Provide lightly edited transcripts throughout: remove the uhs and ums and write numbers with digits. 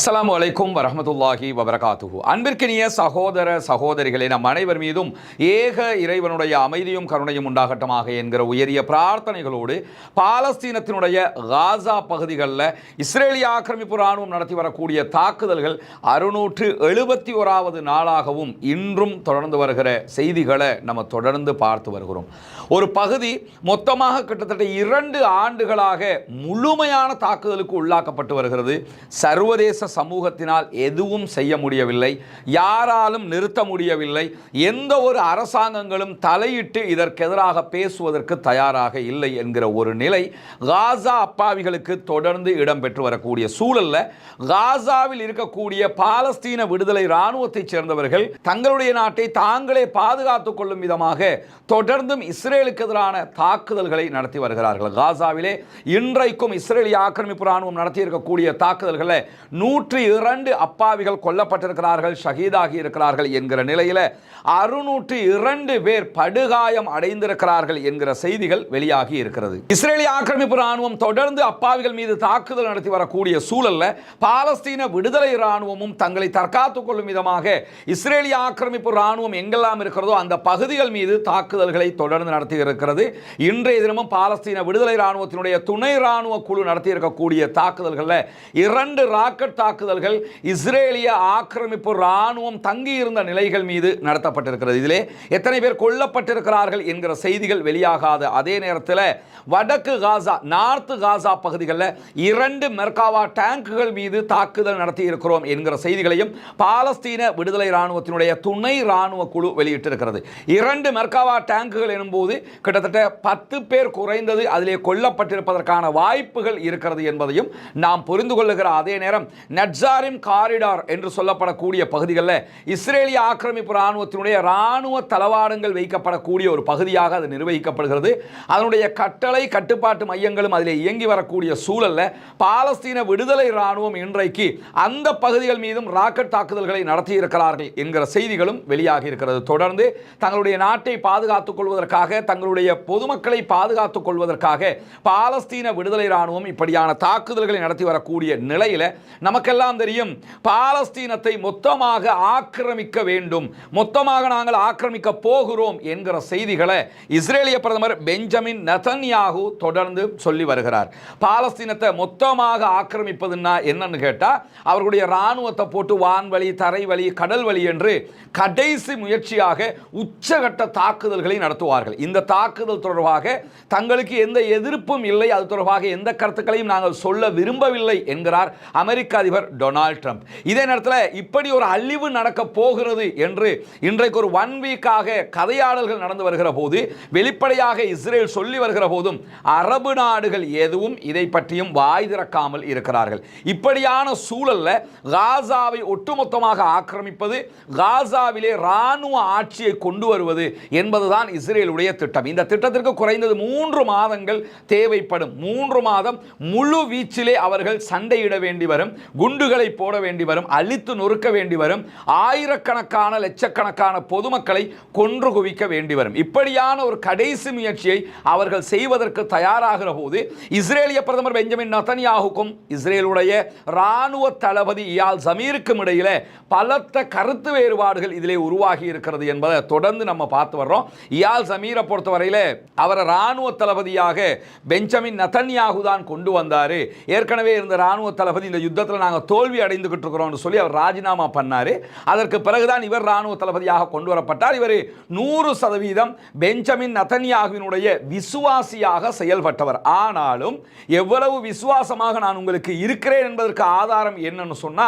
அஸ்ஸலாமு அலைக்கும் வரஹ்மத்துல்லாஹி வபரகாத்துஹு. அன்பிற்கினிய சகோதர சகோதரிகளே, நம் அனைவர் மீதும் ஏக இறைவனுடைய அமைதியும் கருணையும் உண்டாகட்டமாக என்கிற உயரிய பிரார்த்தனைகளோடு பாலஸ்தீனத்தினுடைய காசா பகுதிகளில் இஸ்ரேலிய ஆக்கிரமிப்பு இராணுவம் நடத்தி வரக்கூடிய தாக்குதல்கள் 671வது நாளாகவும் இன்றும் தொடர்ந்து வருகிற செய்திகளை நம்ம தொடர்ந்து பார்த்து வருகிறோம். ஒரு பகுதி மொத்தமாக கிட்டத்தட்ட 2 ஆண்டுகளாக முழுமையான தாக்குதலுக்கு உள்ளாக்கப்பட்டு வருகிறது. சர்வதேச சமூகத்தினால் எதுவும் செய்ய முடியவில்லை, யாராலும் நிறுத்த முடியவில்லை. எந்த ஒரு அரசாங்கங்களும் தலையிட்டு இதற்கு எதிராக பேசுவதற்கு தயாராக இல்லை என்கிற ஒரு நிலை காசா அப்பாவிகளுக்கு தொடர்ந்து இடம்பெற்று வரக்கூடிய சூழல்ல காசாவில் இருக்கக்கூடிய பாலஸ்தீன விடுதலை இராணுவத்தைச் சேர்ந்தவர்கள் தங்களுடைய நாட்டை தாங்களே பாதுகாத்துக் கொள்ளும் விதமாக தொடர்ந்தும் இஸ்ரேலுக்கு எதிரான தாக்குதல்களை நடத்தி வருகிறார்கள். காசாவிலே இன்றைக்கும் இஸ்ரேலிய ஆக்கிரமிப்பு இராணுவம் நடத்தி இருக்கக்கூடிய தாக்குதல்களை 102 அப்பாவிகள் கொல்லப்பட்டிருக்கிறார்கள், ஷஹீதாகி இருக்கிறார்கள் என்கிற நிலையில் 602 பேர் படுகாயம் அடைந்திருக்கிறார்கள் என்கிற செய்திகள் வெளியாகி இருக்கிறது. இஸ்ரேலிய ஆக்கிரமிப்பு இராணுவம் தொடர்ந்து அப்பாவிகள் மீது தாக்குதல் நடத்தி வரக்கூடிய சூழல்ல பாலஸ்தீன விடுதலை இராணுவமும் தங்களை தற்காத்துக் கொள்ளும் விதமாக இஸ்ரேலிய ஆக்கிரமிப்பு இராணுவம் எங்கெல்லாம் இருக்கிறதோ அந்த பகுதிகள் மீது தாக்குதல்களை தொடர்ந்து நடத்தி இருக்கிறது. இன்றைய தினமும் பாலஸ்தீன விடுதலை இராணுவத்தினுடைய துணை இராணுவ குழு நடத்தி இருக்கக்கூடிய தாக்குதல்களில் 2 ராக்கெட் தாக்குதல்கள் இஸ்ரேலிய ஆக்கிரமிப்பு இராணுவம் தங்கியிருந்த நிலைகள் மீது நடத்தப்பட்டிருக்கிறது. இதிலே எத்தனை பேர் கொல்லப்பட்டிருக்கிறார்கள் என்கிற செய்திகள் வெளியாகாத அதே நேரத்தில் வடக்கு காசா, நார்த் காசா பகுதிகளில் 2 மெர்காவா டேங்குகள் மீது தாக்குதல் நடத்தி இருக்கிறோம் என்கிற செய்திகளையும் பாலஸ்தீன விடுதலை இராணுவத்தினுடைய துணை இராணுவ குழு வெளியிட்டிருக்கிறது. 2 மெர்காவா டேங்குகள் எனும்போது கிட்டத்தட்ட 10 பேர் குறைந்தது அதிலே கொல்லப்பட்டிருப்பதற்கான வாய்ப்புகள் இருக்கிறது என்பதையும் நாம் புரிந்து கொள்ளுகிற அதே நேரம் நட்சாரிம் காரிடார் என்று சொல்லப்படக்கூடிய பகுதிகளில் இஸ்ரேலிய ஆக்கிரமிப்பு இராணுவத்தினுடைய இராணுவ தளவாடங்கள் வைக்கப்படக்கூடிய ஒரு பகுதியாக அது நிர்வகிக்கப்படுகிறது. அதனுடைய கட்டுப்பாட்டு மையங்களும் அதில் இயங்கி வரக்கூடிய சூழல்ல பாலஸ்தீன விடுதலை இராணுவம் இன்றைக்கு அந்த பகுதிகள் மீதும் ராக்கெட் தாக்குதல்களை நடத்தி இருக்கிறார்கள் என்கிற செய்திகளும் வெளியாகி இருக்கிறது. தொடர்ந்து தங்களுடைய நாட்டை பாதுகாத்துக் கொள்வதற்காக, தங்களுடைய பொதுமக்களை பாதுகாத்துக் கொள்வதற்காக பாலஸ்தீன விடுதலை இராணுவம் இப்படியான தாக்குதல்களை நடத்தி வரக்கூடிய நிலையில் நமக்கெல்லாம் தெரியும், பாலஸ்தீனத்தை மொத்தமாக ஆக்கிரமிக்க வேண்டும், மொத்தமாக நாங்கள் ஆக்கிரமிக்க போகிறோம் என்கிற செய்திகளை இஸ்ரேலிய பிரதமர் பெஞ்சமின் நெதன்யாகு தொடர்ந்து சொல்லி வருகிறார். பாலஸ்தீனத்தை மொத்தமாக ஆக்கிரமிப்பதுன்னா என்னன்னு கேட்டா, அவர்களுடைய இராணுவத்தை போட்டு வான்வழி, தரைவழி, கடல் வழி என்று கடைசி முயற்சியாக உச்சகட்ட தாக்குதல்களை நடத்துவார்கள். இந்த தாக்குதல் தொடர்பாக தங்களுக்கு எந்த எதிர்ப்பும் இல்லை, அது தொடர்பாக எந்த கருத்துக்களையும் நாங்கள் சொல்ல விரும்பவில்லை என்கிறார் அமெரிக்க அதிபர் டொனால்ட் ட்ரம்ப். இதே நேரத்தில் இப்படி ஒரு அழிவு நடக்க போகிறது என்று இன்றைக்கு ஒரு 1 வீக்காக கதையாடல்கள் நடந்து வருகிற போது, வெளிப்படையாக இஸ்ரேல் சொல்லி வருகிற போதும் அரபு நாடுகள் எதுவும் இதை பற்றியும் வாய் திறக்காமல் இருக்கிறார்கள். இப்படியான சூழல்ல காசாவை ஒட்டுமொத்தமாக ஆக்கிரமிப்பது, காசாவிலே இராணுவ ஆட்சியை கொண்டு வருவது என்பதுதான் இஸ்ரேலுடைய திட்டம். இந்த திட்டத்திற்கு குறைந்தது 3 மாதங்கள் தேவைப்படும். 3 மாதம் முழு வீச்சிலே அவர்கள் சண்டையிட வேண்டி வரும், குண்டுகளை போட வேண்டி வரும், அழித்து நொறுக்க வேண்டி வரும், ஆயிரக்கணக்கான லட்சக்கணக்கான பொதுமக்களை கொன்று குவிக்க வேண்டி வரும். இப்படியான ஒரு கடைசி முயற்சியை அவர்கள் செய்வதற்கு தயாராகிற போது இஸ்ரேலிய பிரதமர் பெஞ்சமின் நெதன்யாகுக்கும் இஸ்ரேலுடைய இராணுவ தளபதி இயால் ஜமீருக்கும் இடையில பலத்த கருத்து வேறுபாடுகள் இதிலே உருவாகி இருக்கிறது என்பதை தொடர்ந்து நம்ம பார்த்து வர்றோம். இயால் ஜமீரை பொறுத்தவரையில் அவரை இராணுவ தளபதியாக பெஞ்சமின் நெதன்யாகு தான் கொண்டு வந்தார். ஏற்கனவே இருந்த இராணுவ தளபதி இந்த யுத்தத்தில் நாங்கள் தோல்வி அடைந்துகிட்டு இருக்கிறோம் சொல்லி அவர் ராஜினாமா பண்ணார். அதற்கு பிறகுதான் இவர் இராணுவ தளபதியாக கொண்டு வரப்பட்டார். இவர் 100% பெஞ்சமின் நெதன்யாகுவினுடைய விசுவாசியாக செயல்பட்டவர். ஆனாலும் எவ்வளவு விசுவாசமாக நான் உங்களுக்கு இருக்கிறேன் என்பதற்கு ஆதாரம் என்னன்னு சொன்னா,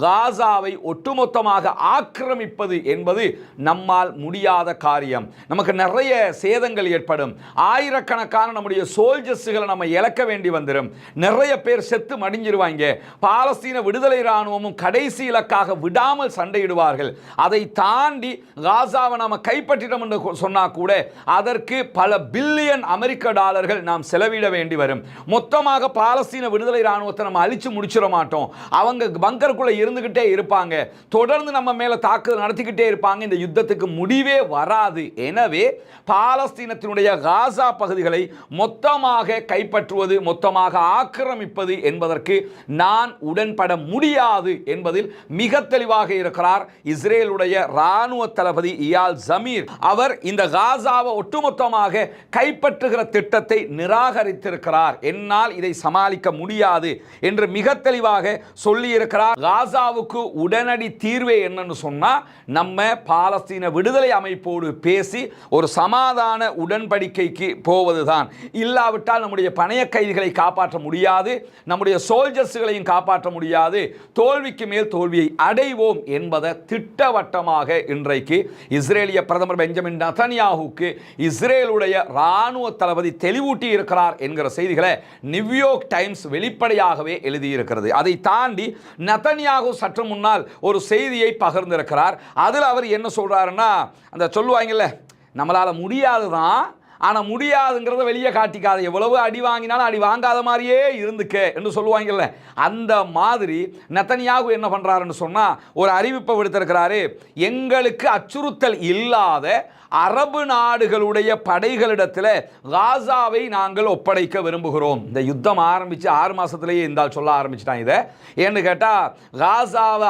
காசாவை ஒட்டுமொத்தமாக ஆக்கிரமிப்பது என்பது நம்மால் முடியாத காரியம். நமக்கு நிறைய சேதங்கள் ஏற்படும், ஆயிரக்கணக்கான நம்முடைய சோல்ஜர்ஸ்களை நம்ம இழக்க வேண்டி வந்துடும், நிறைய பேர் செத்து மடிஞ்சிருவாங்க. பாலஸ்தீன விடுதலை இராணுவமும் கடைசி இலக்காக விடாமல் சண்டையிடுவார்கள். அதை தாண்டி காசாவை நாம் கைப்பற்றிட்டோம் என்று சொன்னா கூட அதற்கு பல பில்லியன் அமெரிக்க டாலர்கள் நாம் செலவிட வேண்டி வரும். மொத்தமாக பாலஸ்தீன விடுதலை இராணுவத்தை நம்ம அழிச்சு முடிச்சிட மாட்டோம். அவங்க பங்கருக்குள்ள இருந்துகிட்டே இருப்பாங்க, தொடர்ந்து நம்ம மேல தாக்குதல் நடத்திக்கிட்டே இருப்பாங்க, இந்த யுத்தத்துக்கு முடிவே வராது. எனவே பாலஸ்தீனத்தினுடைய காசா பகுதிகளை மொத்தமாக கைப்பற்றுவது, மொத்தமாக ஆக்கிரமிப்பது என்பதற்கு நான் உடன்பட முடியாது என்பதில் மிக தெளிவாக இருக்கிறார் இஸ்ரேலுடைய ராணுவ தளபதி இயால் ஜமீர். அவர் இந்த காசாவை ஒட்டுமொத்தமாக கைப்பற்றுகிற திட்டத்தை நிராகரித்திருக்கிறார். என்னால் இதை சமாளிக்க முடியாது என்று மிக தெளிவாக சொல்லி இருக்கிறார். காசாவுக்கு உடனடி தீர்வே என்னன்னு சொன்னா, நம்ம பாலஸ்தீன விடுதலை அமைப்போடு பேசி ஒரு சமாதான உடன்படிக்கைக்கு போவதுதான். இல்லாவிட்டால் நம்முடைய பணைய கைதிகளை காப்பாற்ற முடியாது, நம்முடைய சோல்ஜர்ஸ்களையும் காப்பாற்ற முடியாது, தோல்விக்கு மேல் தோல்வியை அடைவோம் என்பதை திட்டவட்டமாக இன்றைக்கு இஸ்ரேலிய பிரதமர் பெஞ்சமின் நெதன்யாஹுக்கு இஸ்ரேலுடைய ராணுவ தளபதி தெளிவூட்டி இருக்கிறார் என்கிற செய்திகளை நியூயார்க் டைம்ஸ் வெளிப்படையாகவே எழுதியிருக்கிறது. அதை தாண்டி நெதன்யாஹு சற்று முன்னால் ஒரு செய்தியை பகிர்ந்திருக்கிறார். அதில் அவர் என்ன சொல்றாருன்னா, அந்த சொல்லுவாங்கல்ல, நம்மளால முடியாதுதான், ஆனால் முடியாதுங்கிறத வெளியே காட்டிக்காத, எவ்வளவு அடி வாங்கினாலும் அடி வாங்காத மாதிரியே இருந்துக்க என்று சொல்லுவாங்கல்ல, அந்த மாதிரி நெதன்யாஹு என்ன பண்ணுறாருன்னு சொன்னால் ஒரு அறிவிப்பை விடுத்திருக்கிறாரு. எங்களுக்கு அச்சுறுத்தல் இல்லாத அரபு நாடுகளுடைய படைகளிடத்தில் காசாவை நாங்கள் ஒப்படைக்க விரும்புகிறோம். இந்த யுத்தம் ஆரம்பித்து 6 மாதத்திலேயே இருந்தால் சொல்ல ஆரம்பிச்சிட்டான். இதை ஏன்னு கேட்டால், காசாவை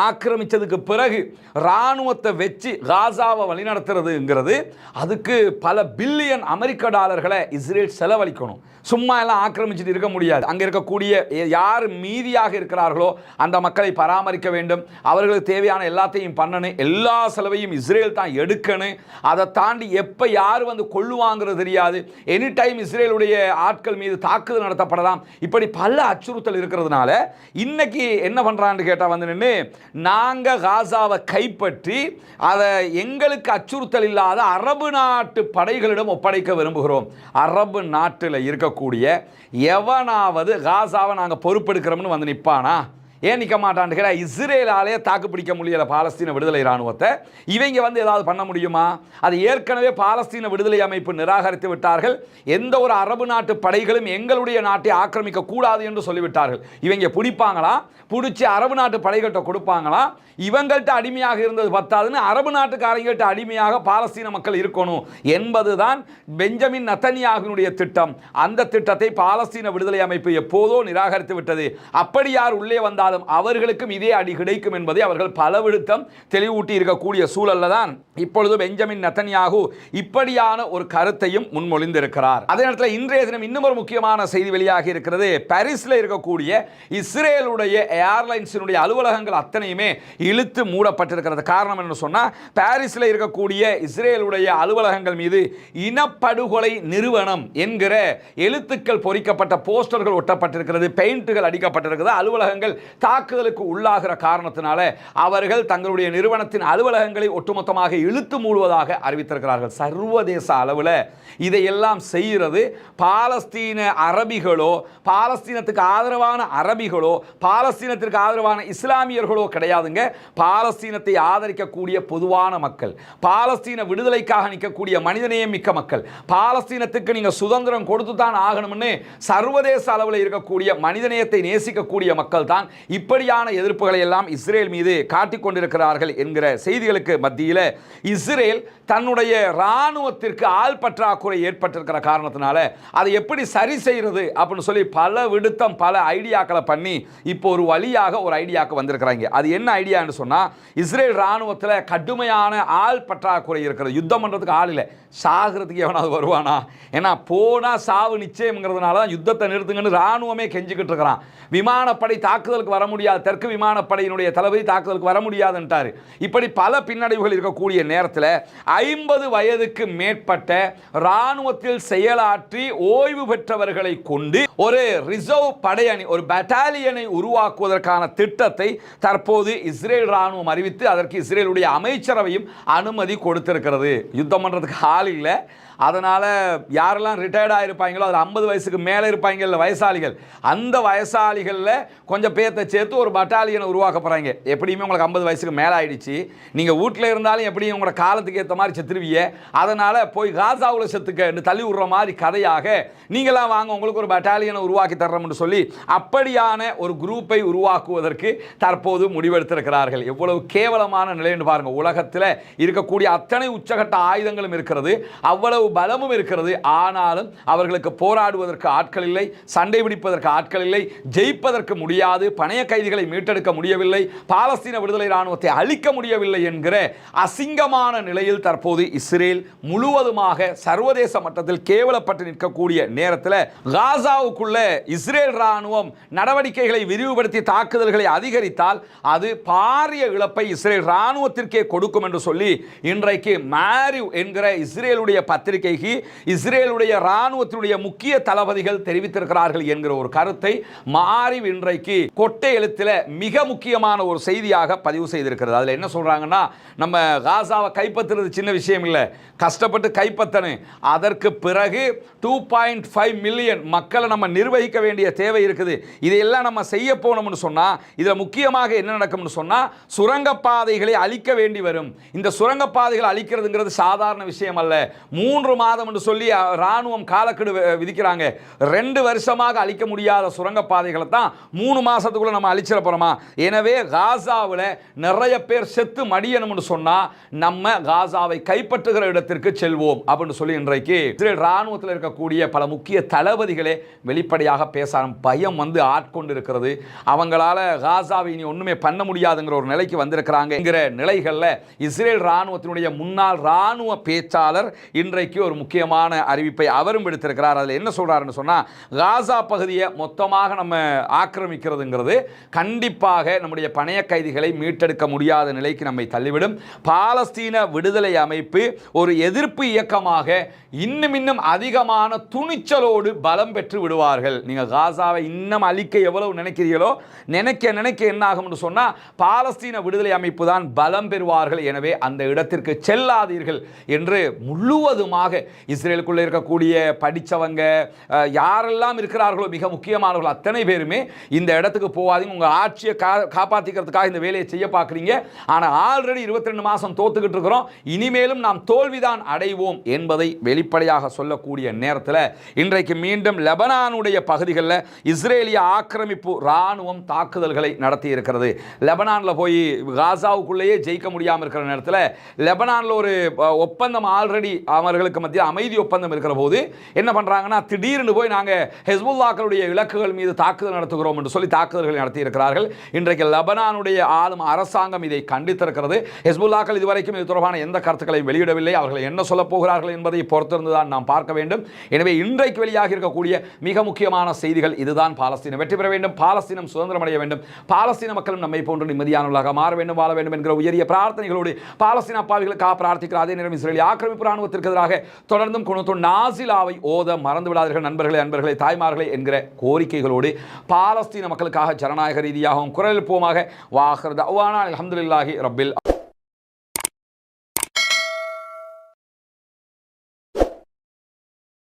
ஆக்கிரமித்ததுக்கு பிறகு இராணுவத்தை வச்சு காசாவை வழிநடத்துறதுங்கிறது அதுக்கு பல பில்லியன் அமெரிக்க டாலர்களை இஸ்ரேல் செலவழிக்கணும். சும்மா எல்லாம் ஆக்கிரமிச்சுட்டு இருக்க முடியாது. அங்கே இருக்கக்கூடிய யார் மீதியாக இருக்கிறார்களோ அந்த மக்களை பராமரிக்க வேண்டும், அவர்களுக்கு தேவையான எல்லாத்தையும் பண்ணணும், எல்லா செலவையும் இஸ்ரேல் தான் எடுக்கணும். அதை தாண்டி எப்போ யார் வந்து கொள்ளுவாங்கிறது தெரியாது, எனி டைம் இஸ்ரேலுடைய ஆட்கள் மீது தாக்குதல் நடத்தப்படலாம். இப்படி பல அச்சுறுத்தல் இருக்கிறதுனால இன்னைக்கு என்ன பண்ணுறான்னு கேட்டால் வந்து நின்று, நாங்கள் காசாவை கைப்பற்றி அதை எங்களுக்கு அச்சுறுத்தல் இல்லாத அரபு நாட்டு படைகளிடம் ஒப்படைக்க விரும்புகிறோம். அரபு நாட்டில் இருக்கக்கூடிய எவனாவது காசாவை நாங்கள் பொறுப்பெடுக்கிறோம்னு வந்து நிற்பானா? ஏன் நிற்க மாட்டான்னு கேட்டால், இஸ்ரேலாலே தாக்கு பிடிக்க முடியல பாலஸ்தீன விடுதலை இராணுவத்தை. இவங்க வந்து ஏதாவது பண்ண முடியுமா? அது ஏற்கனவே பாலஸ்தீன விடுதலை அமைப்பு நிராகரித்து விட்டார்கள். எந்த ஒரு அரபு நாட்டு படைகளும் எங்களுடைய நாட்டை ஆக்கிரமிக்க கூடாது என்று சொல்லிவிட்டார்கள். இவங்க பிடிப்பாங்களா, பிடிச்சி அரபு நாட்டு படைகள்கிட்ட கொடுப்பாங்களா? இவங்கள்ட்ட அடிமையாக இருந்தது பத்தாதுன்னு அரபு நாட்டுக்காரங்கள்ட்ட அடிமையாக பாலஸ்தீன மக்கள் இருக்கணும் என்பதுதான் பெஞ்சமின் நெதன்யாஹுவினுடைய திட்டம். அந்த திட்டத்தை பாலஸ்தீன விடுதலை அமைப்பு எப்போதோ நிராகரித்து விட்டது. அப்படி யார் உள்ளே வந்தாலும் அவர்களுக்கும் இதே அடி கிடைக்கும் என்பதை அவர்கள் பலவிடுத்தம் தெளிவூட்டி இருக்கக்கூடிய சூழல்ல தான் இப்பொழுது பெஞ்சமின் நெதன்யாஹு இப்படியான ஒரு கருத்தையும் முன்மொழிந்திருக்கிறார். அதே நேரத்தில் இன்றைய தினம் இன்னும் ஒரு முக்கியமான செய்தி வெளியாகி இருக்கிறது. பாரிஸில் இருக்கக்கூடிய இஸ்ரேலுடைய ஏர்லைன்ஸினுடைய அலுவலகங்கள் அத்தனையுமே இழுத்து மூடப்பட்டிருக்கிறது. காரணம் என்ன சொன்னால், பாரிஸில் இருக்கக்கூடிய இஸ்ரேலுடைய அலுவலகங்கள் மீது இனப்படுகொலை நிறுவனம் என்கிற எழுத்துக்கள் பொறிக்கப்பட்ட போஸ்டர்கள் ஒட்டப்பட்டிருக்கிறது, பெயிண்டுகள் அடிக்கப்பட்டிருக்கிறது. அலுவலகங்கள் தாக்குதலுக்கு உள்ளாகிற காரணத்தினால அவர்கள் தங்களுடைய நிறுவனத்தின் அலுவலகங்களை ஒட்டுமொத்தமாக இழுத்து மூடுவதாக அறிவித்திருக்கிறார்கள். சர்வதேச அளவில் இதையெல்லாம் செய்கிறது பாலஸ்தீன அரபிகளோ, பாலஸ்தீனத்துக்கு ஆதரவான அரபிகளோ, பாலஸ்தீனத்திற்கு ஆதரவான இஸ்லாமியர்களோ கிடையாதுங்க. பாலஸ்தீனத்தை ஆதரிக்கக்கூடிய பொதுவான மக்கள், பாலஸ்தீன விடுதலைக்காக நிற்கக்கூடிய மனிதநேயம் மிக்க மக்கள், பாலஸ்தீனத்துக்கு நீங்க சுதந்திரம் கொடுத்து தான் ஆகணும்னு சர்வதேச அளவில் இருக்கக்கூடிய மனிதநேயத்தை நேசிக்கக்கூடிய மக்கள் தான் இப்படியான எதிர்ப்புகளை எல்லாம் இஸ்ரேல் மீது காட்டிக் கொண்டிருக்கிறார்கள் என்கிற செய்திகளுக்கு மத்தியில் இஸ்ரேல் தன்னுடைய இராணுவத்திற்கு ஆள் பற்றாக்குறை ஏற்பட்டிருக்கிற காரணத்தினால அதை எப்படி சரி செய்யறது அப்படின்னு சொல்லி பல விடுத்தம் பல ஐடியாக்களை பண்ணி இப்போ ஒரு வழியாக ஒரு ஐடியாவுக்கு வந்திருக்கிறாங்க. அது என்ன ஐடியான்னு சொன்னா, இஸ்ரேல் இராணுவத்தில் கடுமையான ஆள் பற்றாக்குறை இருக்கிறது. யுத்தம் பண்றதுக்கு ஆள் இல்லை, சாகிறதுக்கு எவனாவது வருவானா? ஏன்னா போனா சாவு நிச்சயம்ங்கிறதுனால தான் யுத்தத்தை நிறுத்துங்கன்னு இராணுவமே கெஞ்சிக்கிட்டு இருக்கிறான். விமானப்படை தாக்குதலுக்கு வர முடியாது, தெற்கு விமானப்படையினுடைய தளபதி தாக்குதலுக்கு வர முடியாதுன்ட்டாரு. இப்படி பல பின்னடைவுகள் இருக்கக்கூடிய நேரத்தில் 50 வயதுக்கு மேற்பட்ட இராணுவத்தில் செயலாற்றி ஓய்வு பெற்றவர்களை கொண்டு ஒரு ரிசர்வ் படையணி, ஒரு பட்டாலியனை உருவாக்குவதற்கான திட்டத்தை தற்போது இஸ்ரேல் இராணுவம் அறிவித்து அதற்கு இஸ்ரேலுடைய அமைச்சரவையும் அனுமதி கொடுத்திருக்கிறது. யுத்தம் பண்றதுக்கு ஆள் இல்லை, அதனால் யாரெல்லாம் ரிட்டையர்டாக இருப்பாங்களோ அதில் 50 வயசுக்கு மேலே இருப்பாங்கல்ல வயசாளிகள், அந்த வயசாளிகளில் கொஞ்சம் பேர்த்தை சேர்த்து ஒரு பட்டாலியனை உருவாக்க போகிறாங்க. எப்படியுமே உங்களுக்கு 50 வயசுக்கு மேலே ஆயிடுச்சு, நீங்கள் வீட்டில் இருந்தாலும் எப்படியும் உங்களோட காலத்துக்கு ஏற்ற மாதிரி மாதிரி செத்துருவிய, அதனால் போய் காசாவில் செத்துக்க தள்ளி விடுற மாதிரி கதையாக நீங்களாம் வாங்க உங்களுக்கு ஒரு பட்டாலியனை உருவாக்கி தர்றோம்னு சொல்லி அப்படியான ஒரு குரூப்பை உருவாக்குவதற்கு தற்போது முடிவெடுத்திருக்கிறார்கள். எவ்வளவு கேவலமான நிலை என்று பாருங்க. உலகத்தில் இருக்கக்கூடிய அத்தனை உச்சகட்ட ஆயுதங்களும் இருக்கிறது, அவ்வளவு பலமும் இருக்கிறது. ஆனாலும் அவர்களுக்கு போராடுவதற்கு ஆட்கள் இல்லை, சண்டை பிடிப்பதற்கு ஆட்கள் இல்லை, ஜெயிப்பதற்கு முடியாது, பணைய கைதிகளை மீட்டெடுக்க முடியவில்லை, பாலஸ்தீன விடுதலை ராணுவத்தை அழிக்க முடியவில்லை என்கிற அசிங்கமான நிலையில் தற்போது இஸ்ரேல் முழுவதுமாக சர்வதேச மட்டத்தில் கேவலப்பட்டு நிற்கக்கூடிய நேரத்தில் காசாவுக்குள்ள இஸ்ரேல் ராணுவம் நடவடிக்கைகளை விரிவுபடுத்தி தாக்குதல்களை அதிகரித்தால் அது பாரிய இழப்பை இஸ்ரேல் ராணுவத்திற்கே கொடுக்கும் என்று சொல்லி இன்றைக்கு மேரிவ் என்கிற இஸ்ரேலுடைய பத்திரிகைக்கு இஸ்ரேலுடைய ராணுவத்தினுடைய முக்கிய தளபதிகள் தெரிவித்திருக்கிறார்கள் என்கிற ஒரு கருத்தை மாரிவ் இன்றைக்கு கொட்டை எழுத்தில் மிக முக்கியமான ஒரு செய்தியாக பதிவு செய்திருக்கிறது. அதில் என்ன சொல்றாங்கன்னா, நம்ம காசாவை கைப்பற்றுறது சின்ன விஷயம் இல்லை, கஷ்டப்பட்டு கைப்பற்றணும். அதற்கு பிறகு 2.5 மில்லியன் மக்களை நம்ம நிர்வகிக்க வேண்டிய தேவை இருக்குது. இதையெல்லாம் நம்ம செய்ய போனோம்னு சொன்னால் இதில் முக்கியமாக என்ன நடக்கும்னு சொன்னால் சுரங்கப்பாதைகளை அழிக்க வேண்டி வரும். இந்த சுரங்கப்பாதைகளை அழிக்கிறதுங்கிறது சாதாரண விஷயம் அல்ல. 3 மாதம் என்று சொல்லி ராணுவம் காலக்கெடு விதிக்கிறாங்க. 2 வருஷமாக அழிக்க முடியாத சுரங்கப்பாதைகளை தான் 3 மாசத்துக்குள்ள நம்ம அழிச்சிட போறோமா? எனவே காசாவில் நிறைய பேர் செத்து மடியணும்னு சொன்னால் நம்ம காசாவை கைப்பற்றுகிற இடத்திற்கு செல்வோம் அப்படின்னு சொல்லி இன்றைக்கு இஸ்ரேல் ராணுவத்தில் இருக்கக்கூடிய பல முக்கிய தளபதிகளே வெளிப்படையாக பேச பயம் வந்து ஆட்கொண்டு இருக்கிறது. அவங்களால காசாவை இனி ஒண்ணுமே பண்ண முடியாதுங்கிற ஒரு நிலைக்கு வந்திருக்கிறாங்க என்கிற நிலைகளில் இஸ்ரேல் ராணுவத்தினுடைய முன்னாள் ராணுவ பேச்சாளர் இன்றைக்கு ஒரு முக்கியமான அறிவிப்பை அவரும் விடுத்திருக்கிறார். அதில் என்ன சொல்றாருன்னு சொன்னா, காசா பகுதியை மொத்தமாக நம்ம ஆக்கிரமிக்கிறதுங்கிறது கண்டிப்பாக நம்முடைய பணைய கைதிகளை மீட்டெடுக்க முடியாத நிலைக்கு நம்மை தள்ளிவிடும். பாலஸ்தீன விடுதலை அமைப்பு ஒரு எதிர்ப்பு இயக்கமாக இன்னும் அதிகமான துணிச்சலோடு பலம் பெற்று விடுவார்கள். நீங்க காசாவை இன்னும் அழிக்க எவ்வளவு நினைக்கிறீர்களோ நினைக்க என்ன ஆகும்னு சொன்னா பாலஸ்தீன விடுதலை அமைப்பு தான் பலம் பெறுவார்கள். எனவே அந்த இடத்திற்கு செல்லாதீர்கள் என்று முழுவதுமாக இஸ்ரேலுக்குள்ள இருக்கக்கூடிய படித்தவங்க யாரெல்லாம் இருக்கிறார்களோ மிக முக்கியமானவர்கள் அத்தனை பேருமே இந்த இடத்துக்கு போகாதீங்க, உங்க ஆட்சியை காப்பாற்றிக்கிறதுக்காக இந்த வேலையை செய்ய பார்க்குறீங்க. ஆனால் ஆல்ரெடி 22 மாதம் தோத்துக்கிட்டு இருக்கிறோம், இனிமேலும் நாம் தோல்விதான் அடைவோம் என்பதை வெளிப்படையாக சொல்லக்கூடிய நேரத்தில் இன்றைக்கு மீண்டும் லெபனானுடைய பகுதிகளில் இஸ்ரேலிய ஆக்கிரமிப்பு ராணுவம் தாக்குதல்களை நடத்தி இருக்கிறது. லெபனானில் போய் காசாவுக்குள்ளேயே ஜெயிக்க முடியாமல் இருக்கிற நேரத்தில் லெபனானில் ஒரு ஒப்பந்தம் ஆல்ரெடி அவர்களுக்கு மத்தியில் அமைதி ஒப்பந்தம் இருக்கிற போது என்ன பண்ணுறாங்கன்னா, திடீர்னு போய் நாங்கள் ஹெஸ்புல்லாக்களுடைய இலக்குகள் மீது தாக்குதல் நடத்துகிறோம் என்று சொல்லி தாக்குதல்களை நடத்தி இருக்கிறார்கள். இன்றைக்கு லெபனானுடைய ஆளும் அரசாங்கம் இதை கண்டித்திருக்கிறது. ஹெஸ்புல்லாக்கள் இதுவரைக்கும் இது தொடர்பான எந்த கருத்துக்களையும் வெளியிடவில்லை. அவர்கள் என்ன சொல்ல போகிறார்கள் என்பதை பொறுத்திருந்துதான் நாம் பார்க்க வேண்டும். எனவே இன்றைக்கு வெளியாக இருக்கக்கூடிய மிக முக்கியமான செய்திகள் இதுதான். பாலஸ்தீனம் வெற்றி பெற வேண்டும், பாலஸ்தீனம் சுதந்திரம் அடைய வேண்டும், பாலஸ்தீன மக்களும் நம்மை போன்று நிம்மதியானவர்களாக மாற வேண்டும், வாழ வேண்டும் என்கிற உயரிய பிரார்த்தனைகளோடு பாலஸ்தீன அப்பாவிகளுக்காக பிரார்த்திக்கிற அதே நேரம் இஸ்ரேலிய ஆக்கிரமிப்பு ராணுவத்திற்கு எதிராக தொடர்ந்தும் குணத்தோடு நாசிலாவை ஓத மறந்து விடாதீர்கள் நண்பர்களே, அன்பர்களே, தாய்மார்களே என்கிற கோரிக்கைகளோடு பாலஸ்தீன மக்களுக்காக ஜனநாயக ரீதியாகவும் குரல் எழுப்புவோமாக. வாஹிர் தஅவானா அல்ஹம்துலில்லாஹி ரப்பில்